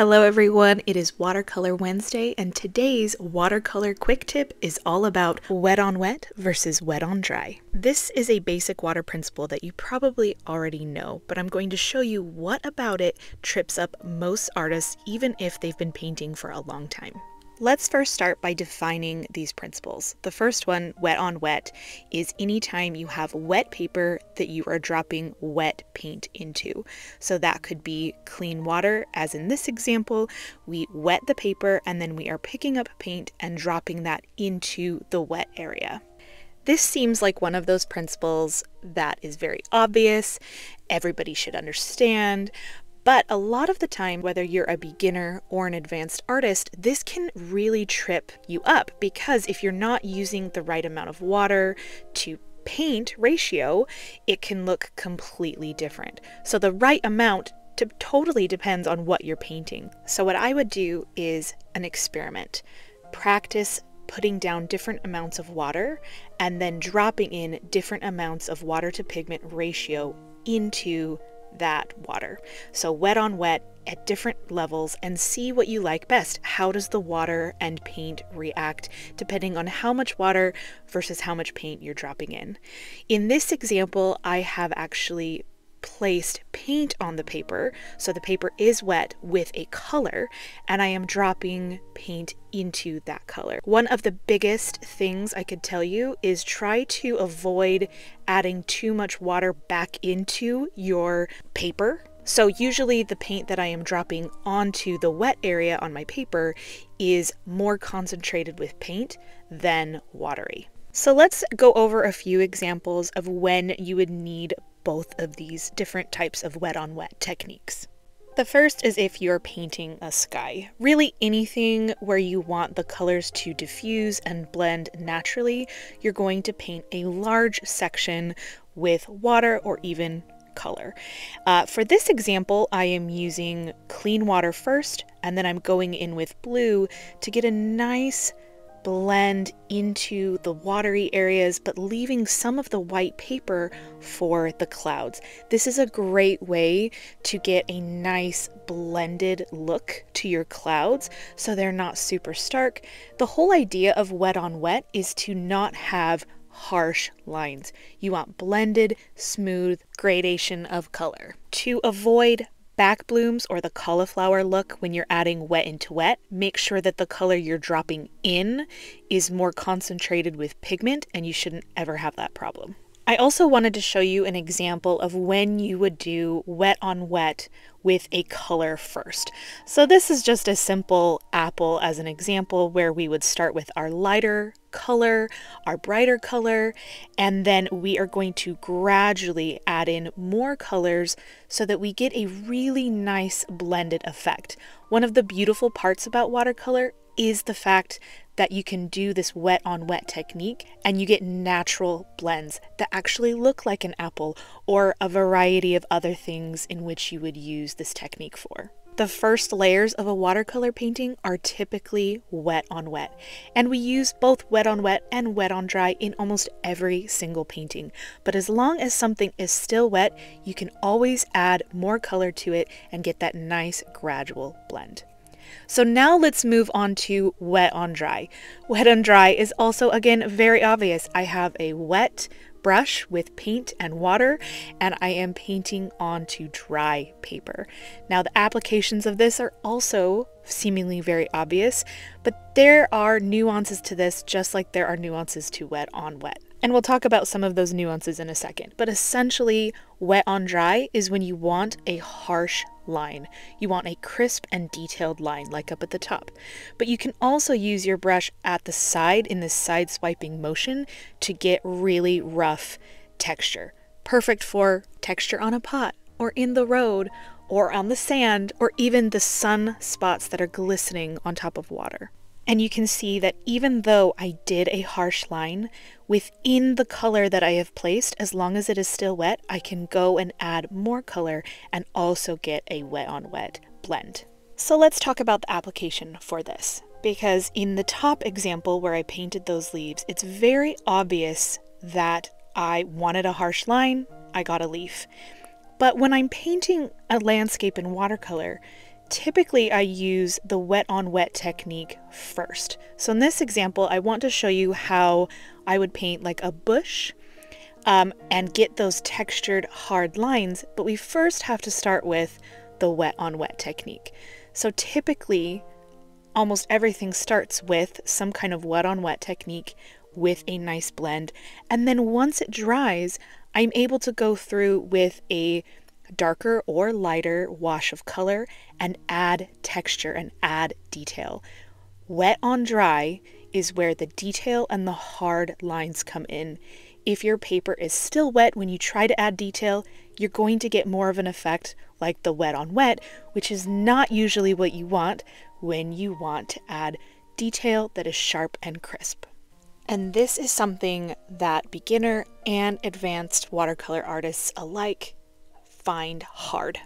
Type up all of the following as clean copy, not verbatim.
Hello everyone, it is Watercolor Wednesday and today's watercolor quick tip is all about wet on wet versus wet on dry. This is a basic water principle that you probably already know, but I'm going to show you what about it trips up most artists even if they've been painting for a long time. Let's first start by defining these principles. The first one, wet on wet, is anytime you have wet paper that you are dropping wet paint into. So that could be clean water, as in this example, we wet the paper and then we are picking up paint and dropping that into the wet area. This seems like one of those principles that is very obvious, everybody should understand, but a lot of the time, whether you're a beginner or an advanced artist, this can really trip you up because if you're not using the right amount of water to paint ratio, it can look completely different. So the right amount totally depends on what you're painting. So what I would do is an experiment. Practice putting down different amounts of water and then dropping in different amounts of water to pigment ratio into that water. So wet on wet at different levels and see what you like best. How does the water and paint react depending on how much water versus how much paint you're dropping in? In this example, I have actually placed paint on the paper, so the paper is wet with a color, and I am dropping paint into that color. One of the biggest things I could tell you is try to avoid adding too much water back into your paper. So usually the paint that I am dropping onto the wet area on my paper is more concentrated with paint than watery. So let's go over a few examples of when you would need both of these different types of wet on wet techniques. The first is if you're painting a sky. Really anything where you want the colors to diffuse and blend naturally, you're going to paint a large section with water or even color. For this example, I am using clean water first, and then I'm going in with blue to get a nice blend into the watery areas, but leaving some of the white paper for the clouds. This is a great way to get a nice blended look to your clouds so they're not super stark. The whole idea of wet on wet is to not have harsh lines. You want blended, smooth gradation of color. To avoid back blooms or the cauliflower look when you're adding wet into wet, make sure that the color you're dropping in is more concentrated with pigment, and you shouldn't ever have that problem. I also wanted to show you an example of when you would do wet on wet with a color first. So this is just a simple apple as an example where we would start with our lighter color, our brighter color, and then we are going to gradually add in more colors so that we get a really nice blended effect. One of the beautiful parts about watercolor is the fact that you can do this wet on wet technique and you get natural blends that actually look like an apple or a variety of other things in which you would use this technique for. The first layers of a watercolor painting are typically wet on wet, and we use both wet on wet and wet on dry in almost every single painting. But as long as something is still wet, you can always add more color to it and get that nice gradual blend. So now let's move on to wet on dry. Wet on dry is also, again, very obvious. I have a wet brush with paint and water, and I am painting onto dry paper. Now the applications of this are also seemingly very obvious, but there are nuances to this just like there are nuances to wet on wet. And we'll talk about some of those nuances in a second. But essentially, wet on dry is when you want a harsh line. You want a crisp and detailed line, like up at the top. But you can also use your brush at the side in this side swiping motion to get really rough texture. Perfect for texture on a pot, or in the road, or on the sand, or even the sun spots that are glistening on top of water. And you can see that even though I did a harsh line, within the color that I have placed, as long as it is still wet, I can go and add more color and also get a wet on wet blend. So let's talk about the application for this, because in the top example where I painted those leaves, it's very obvious that I wanted a harsh line, I got a leaf. But when I'm painting a landscape in watercolor, Typically, I use the wet on wet technique first. So in this example, I want to show you how I would paint like a bush and get those textured hard lines, but we first have to start with the wet on wet technique. So typically, almost everything starts with some kind of wet on wet technique with a nice blend, and then once it dries, I'm able to go through with a darker or lighter wash of color and add texture and add detail. Wet on dry is where the detail and the hard lines come in. If your paper is still wet when you try to add detail, you're going to get more of an effect like the wet on wet, which is not usually what you want when you want to add detail that is sharp and crisp. And this is something that beginner and advanced watercolor artists alike find hard,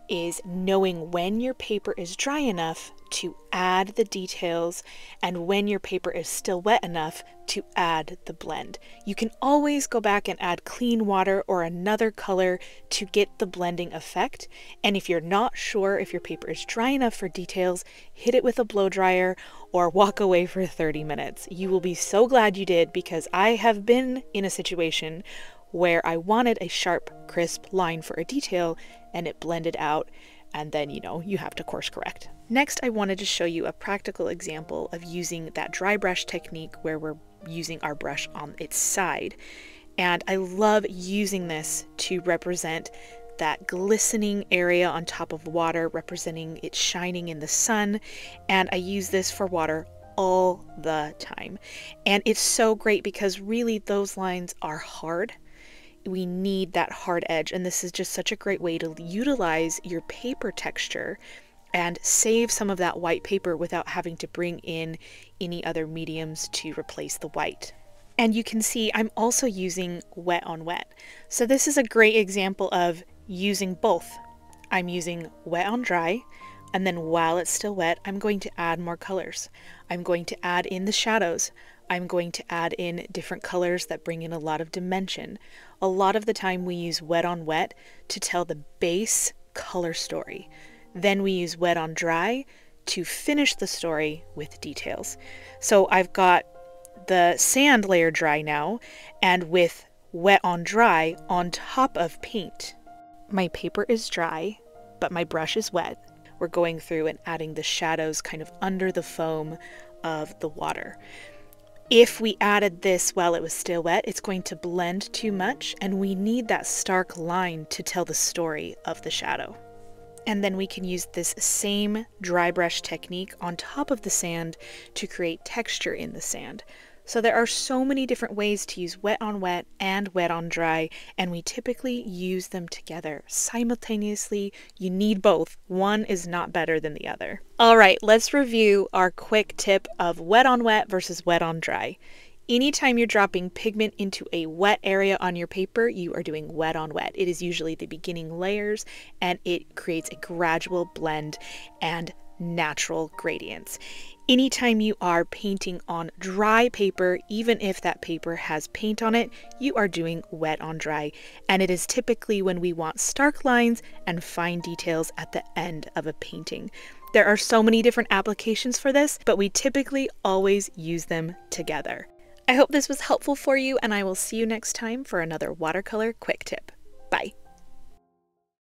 is knowing when your paper is dry enough to add the details and when your paper is still wet enough to add the blend. You can always go back and add clean water or another color to get the blending effect. And if you're not sure if your paper is dry enough for details, hit it with a blow dryer or walk away for 30 minutes. You will be so glad you did, because I have been in a situation where I wanted a sharp, crisp line for a detail and it blended out, and then, you have to course correct. Next, I wanted to show you a practical example of using that dry brush technique where we're using our brush on its side. And I love using this to represent that glistening area on top of water, representing it shining in the sun. And I use this for water all the time. And it's so great because really those lines are hard. We need that hard edge, and this is just such a great way to utilize your paper texture and save some of that white paper without having to bring in any other mediums to replace the white. And you can see I'm also using wet on wet. So this is a great example of using both. I'm using wet on dry, and then while it's still wet, I'm going to add more colors. I'm going to add in the shadows. I'm going to add in different colors that bring in a lot of dimension. A lot of the time we use wet on wet to tell the base color story. Then we use wet on dry to finish the story with details. So I've got the sand layer dry now, and with wet on dry on top of paint. My paper is dry, but my brush is wet. We're going through and adding the shadows kind of under the foam of the water. If we added this while it was still wet, it's going to blend too much, and we need that stark line to tell the story of the shadow. And then we can use this same dry brush technique on top of the sand to create texture in the sand. So there are so many different ways to use wet on wet and wet on dry, and we typically use them together simultaneously. You need both. One is not better than the other. All right, let's review our quick tip of wet on wet versus wet on dry. Anytime you're dropping pigment into a wet area on your paper, you are doing wet on wet. It is usually the beginning layers, and it creates a gradual blend and natural gradients. Anytime you are painting on dry paper, even if that paper has paint on it, you are doing wet on dry. And it is typically when we want stark lines and fine details at the end of a painting. There are so many different applications for this, but we typically always use them together. I hope this was helpful for you, and I will see you next time for another watercolor quick tip. Bye.